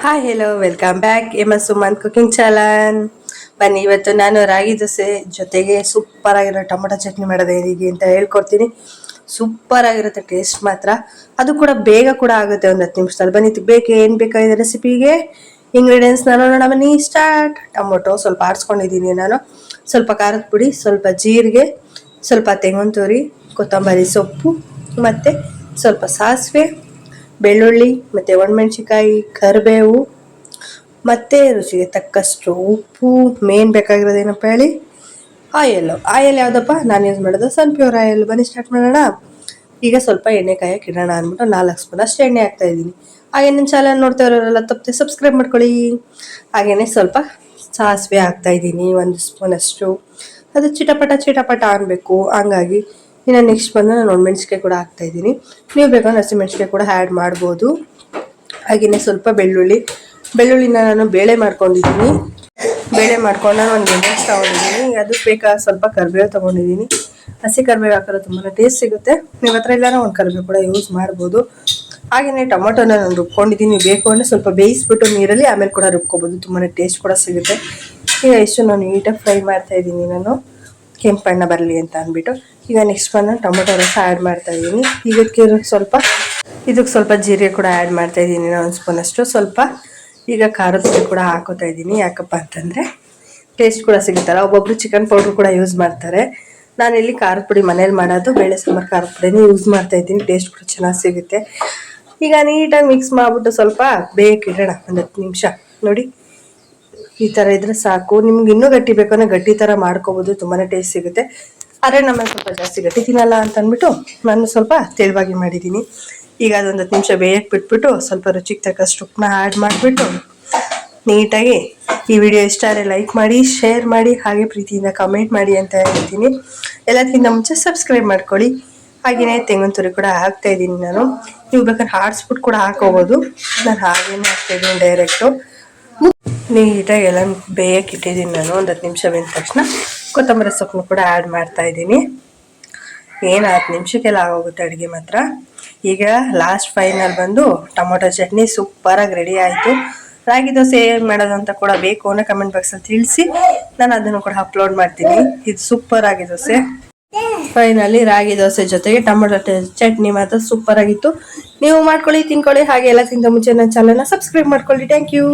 Hi hello welcome back Suman cooking channel. ಬನ್ನಿ, ಇವತ್ತು ನಾನು ರಾಗಿ ದೋಸೆ ಜೊತೆಗೆ ಸೂಪರ್ ಆಗಿರೋ ಟೊಮೊಟೊ ಚಟ್ನಿ ಮಾಡೋದು ಹೇಗೆ ಅಂತ ಹೇಳ್ಕೊಡ್ತೀನಿ. ಸೂಪರ್ ಆಗಿರುತ್ತೆ ಟೇಸ್ಟ್ ಮಾತ್ರ. ಅದು ಕೂಡ ಬೇಗ ಕೂಡ ಆಗುತ್ತೆ, ಒಂದು 10 ನಿಮಿಷದಲ್ಲಿ. ಬನ್ನಿ, ಏನು ಬೇಕಾಗಿದೆ ರೆಸಿಪಿಗೆ ಇಂಗ್ರೀಡಿಯೆಂಟ್ಸ್ ನಾನು ನೋಡೋಣ. ಬನ್ನಿ ಸ್ಟಾರ್ಟ್. ಟೊಮೊಟೊ ಸ್ವಲ್ಪ ಆರಿಸ್ಕೊಂಡಿದ್ದೀನಿ ನಾನು, ಸ್ವಲ್ಪ ಖಾರದ ಪುಡಿ, ಸ್ವಲ್ಪ ಜೀರಿಗೆ, ಸ್ವಲ್ಪ ತೆಂಗಿನ ತುರಿ, ಕೊತ್ತಂಬರಿ ಸೊಪ್ಪು, ಮತ್ತು ಸ್ವಲ್ಪ ಸಾಸಿವೆ, ಬೆಳ್ಳುಳ್ಳಿ, ಮತ್ತು ಒಣಮೆಣಸಿಕಾಯಿ, ಕರಿಬೇವು, ಮತ್ತು ರುಚಿಗೆ ತಕ್ಕಷ್ಟು ಉಪ್ಪು. ಮೇನ್ ಬೇಕಾಗಿರೋದೇನಪ್ಪ ಹೇಳಿ, ಆಯಿಲ್ ಯಾವುದಪ್ಪ ನಾನು ಯೂಸ್ ಮಾಡೋದು? ಸನ್ಪ್ಯೂರ್ ಆಯಿಲ್. ಬನ್ನಿ ಸ್ಟಾರ್ಟ್ ಮಾಡೋಣ. ಈಗ ಸ್ವಲ್ಪ ಎಣ್ಣೆ ಕಾಯಕ್ಕೆ ಇಡೋಣ ಅಂದ್ಬಿಟ್ಟು 4 ಸ್ಪೂನ್ ಅಷ್ಟು ಎಣ್ಣೆ ಹಾಕ್ತಾಯಿದ್ದೀನಿ. ಹಾಗೆ ನಿಮ್ಮ ಚಾನಲ್ ನೋಡ್ತಾ ಇರೋರೆಲ್ಲ ತಪ್ಪದೆ ಸಬ್ಸ್ಕ್ರೈಬ್ ಮಾಡ್ಕೊಳ್ಳಿ. ಹಾಗೆಯೇ ಸ್ವಲ್ಪ ಸಾಸಿವೆ ಹಾಕ್ತಾಯಿದ್ದೀನಿ, 1 ಸ್ಪೂನ್ ಅಷ್ಟು. ಅದು ಚಿಟಪಟ ಅನ್ನಬೇಕು. ಹಂಗಾಗಿ ಇನ್ನು ನೆಕ್ಸ್ಟ್ ಬಂದು ನಾನು ಒಣಮೆಣ್ಸಿಕಾಯಿ ಕೂಡ ಹಾಕ್ತಾಯಿದ್ದೀನಿ. ನೀವು ಬೇಕಾದ್ರೆ ಹಸಿಮೆಣ್ಸಿಕಾಯಿ ಕೂಡ ಆ್ಯಡ್ ಮಾಡ್ಬೋದು. ಹಾಗೆಯೇ ಸ್ವಲ್ಪ ಬೆಳ್ಳುಳ್ಳಿನ ನಾನು ಬೇಳೆ ಮಾಡ್ಕೊಂಡು ನಾನು ಒಂದು ಗೆಣಸು ತೊಗೊಂಡಿದ್ದೀನಿ. ಅದಕ್ಕೆ ಬೇಕಾದ ಸ್ವಲ್ಪ ಕರಿಬೇವು ತೊಗೊಂಡಿದ್ದೀನಿ. ಹಸಿ ಕರಿಬೇವು ಹಾಕಿದ್ರೆ ತುಂಬಾ ಟೇಸ್ಟ್ ಸಿಗುತ್ತೆ. ನೀವು ಹತ್ರ ಇಲ್ಲಾರ ಒಂದು ಕರಿಬೇವು ಕೂಡ ಯೂಸ್ ಮಾಡ್ಬೋದು. ಹಾಗೆಯೇ ಟೊಮೊಟೊನ ನಾನು ರುಬ್ಕೊಂಡಿದ್ದೀನಿ. ಬೇಕು ಅಂದರೆ ಸ್ವಲ್ಪ ಬೇಯಿಸ್ಬಿಟ್ಟು ನೀರಲ್ಲಿ ಆಮೇಲೆ ಕೂಡ ರುಬ್ಕೊಬೋದು, ತುಂಬಾ ಟೇಸ್ಟ್ ಕೂಡ ಸಿಗುತ್ತೆ. ಈಗ ಎಷ್ಟು ನಾನು ನೀಟಾಗಿ ಫ್ರೈ ಮಾಡ್ತಾಯಿದ್ದೀನಿ, ನಾನು ಕೆಂಪು ಬಣ್ಣ ಬರಲಿ ಅಂತ ಅಂದ್ಬಿಟ್ಟು. ಈಗ ನೆಕ್ಸ್ಟ್ ಬಂದು ಟೊಮೊಟೊ ರಸ ಆ್ಯಡ್ ಮಾಡ್ತಾಯಿದ್ದೀನಿ. ಇದಕ್ಕೆ ಸ್ವಲ್ಪ ಜೀರಿಗೆ ಕೂಡ ಆ್ಯಡ್ ಮಾಡ್ತಾಯಿದ್ದೀನಿ, 1 ಸ್ಪೂನ್ ಅಷ್ಟು. ಸ್ವಲ್ಪ ಈಗ ಖಾರದ ಪುಡಿ ಕೂಡ ಹಾಕೋತಾ ಇದ್ದೀನಿ. ಯಾಕಪ್ಪ ಅಂತಂದರೆ ಟೇಸ್ಟ್ ಕೂಡ ಸಿಗುತ್ತಲ್ಲ. ಒಬ್ಬೊಬ್ರು ಚಿಕನ್ ಪೌಡ್ರ್ ಕೂಡ ಯೂಸ್ ಮಾಡ್ತಾರೆ. ನಾನಿಲ್ಲಿ ಖಾರದ ಪುಡಿ ಮನೇಲಿ ಮಾಡೋದು ಬೇಳೆ ಸಾಂಬಾರು ಖಾರದ ಪುಡಿನೇ ಯೂಸ್ ಮಾಡ್ತಾಯಿದ್ದೀನಿ. ಟೇಸ್ಟ್ ಕೂಡ ಚೆನ್ನಾಗಿ ಸಿಗುತ್ತೆ. ಈಗ ನೀಟಾಗಿ ಮಿಕ್ಸ್ ಮಾಡಿಬಿಟ್ಟು ಸ್ವಲ್ಪ ಬೇಕಿಡೋಣ, ಒಂದು 10 ನಿಮಿಷ. ನೋಡಿ, ಈ ಥರ ಇದ್ರೆ ಸಾಕು. ನಿಮ್ಗೆ ಇನ್ನೂ ಗಟ್ಟಿ ಬೇಕು ಅಂದರೆ ಗಟ್ಟಿ ಥರ ಮಾಡ್ಕೋಬೋದು, ತುಂಬಾ ಟೇಸ್ಟ್ ಸಿಗುತ್ತೆ. ಆದರೆ ನಮ್ಮಲ್ಲಿ ಸ್ವಲ್ಪ ಜಾಸ್ತಿ ಗಟ್ಟಿ ತಿನ್ನಲ್ಲ ಅಂತ ಅಂದ್ಬಿಟ್ಟು ನಾನು ಸ್ವಲ್ಪ ತೆಳುವಾಗಿ ಮಾಡಿದ್ದೀನಿ. ಈಗ ಅದೊಂದು 10 ನಿಮಿಷ ಬೇಯಕ್ಕೆ ಬಿಟ್ಬಿಟ್ಟು ಸ್ವಲ್ಪ ರುಚಿಗೆ ತಕ್ಕಷ್ಟು ಉಪ್ಪನ್ನ ಆ್ಯಡ್ ಮಾಡಿಬಿಟ್ಟು ನೀಟಾಗಿ, ಈ ವಿಡಿಯೋ ಇಷ್ಟ ಆದರೆ ಲೈಕ್ ಮಾಡಿ, ಶೇರ್ ಮಾಡಿ, ಹಾಗೆ ಪ್ರೀತಿಯಿಂದ ಕಮೆಂಟ್ ಮಾಡಿ ಅಂತ ಹೇಳ್ತೀನಿ. ಎಲ್ಲದಕ್ಕಿಂತ ಮುಂಚೆ ಸಬ್ಸ್ಕ್ರೈಬ್ ಮಾಡ್ಕೊಳ್ಳಿ. ಹಾಗೆಯೇ ತೆಂಗಿನ ತುರಿ ಕೂಡ ಹಾಕ್ತಾಯಿದ್ದೀನಿ ನಾನು. ನೀವು ಬೇಕಾದ್ರೆ ಆಡಿಸ್ಬಿಟ್ಟು ಕೂಡ ಹಾಕೋಬೋದು. ನಾನು ಹಾಗೇನೆ ಹಾಕ್ತಾಯಿದ್ದೀನಿ ಡೈರೆಕ್ಟು. ನೀಟಾಗಿ ಎಲ್ಲ ಬೇಯಕ್ಕೆ ಇಟ್ಟಿದ್ದೀನಿ ನಾನು. ಒಂದು 10 ನಿಮಿಷ ಬೆಂದ ತಕ್ಷಣ ಕೊತ್ತಂಬರಿ ಸೊಪ್ಪನ್ನು ಕೂಡ ಆ್ಯಡ್ ಮಾಡ್ತಾಯಿದ್ದೀನಿ. ಏನು 10 ನಿಮಿಷಕ್ಕೆಲ್ಲ ಆಗೋಗುತ್ತೆ ಅಡುಗೆ ಮಾತ್ರ. ಈಗ ಲಾಸ್ಟ್ ಫೈನಲ್ ಬಂದು ಟೊಮೊಟೊ ಚಟ್ನಿ ಸೂಪರಾಗಿ ರೆಡಿ ಆಯಿತು. ರಾಗಿ ದೋಸೆ ಹೇಗೆ ಮಾಡೋದು ಅಂತ ಕೂಡ ಬೇಕು ಅನ್ನೋ ಕಮೆಂಟ್ ಬಾಕ್ಸಲ್ಲಿ ತಿಳಿಸಿ, ನಾನು ಅದನ್ನು ಕೂಡ ಅಪ್ಲೋಡ್ ಮಾಡ್ತೀನಿ. ಇದು ಸೂಪರ್ ಆಗಿ ದೋಸೆ. ಫೈನಲಿ ರಾಗಿ ದೋಸೆ ಜೊತೆಗೆ ಟೊಮೊಟೊ ಚಟ್ನಿ ಮಾತ್ರ ಸೂಪರ್ ಆಗಿತ್ತು. ನೀವು ಮಾಡ್ಕೊಳ್ಳಿ, ತಿನ್ಕೊಳ್ಳಿ. ಹಾಗೆ ಎಲ್ಲಕ್ಕಿಂತ ಮುಂಚೆ ನನ್ನ ಚಾನಲ್ನ ಸಬ್ಸ್ಕ್ರೈಬ್ ಮಾಡ್ಕೊಳ್ಳಿ. Thank you.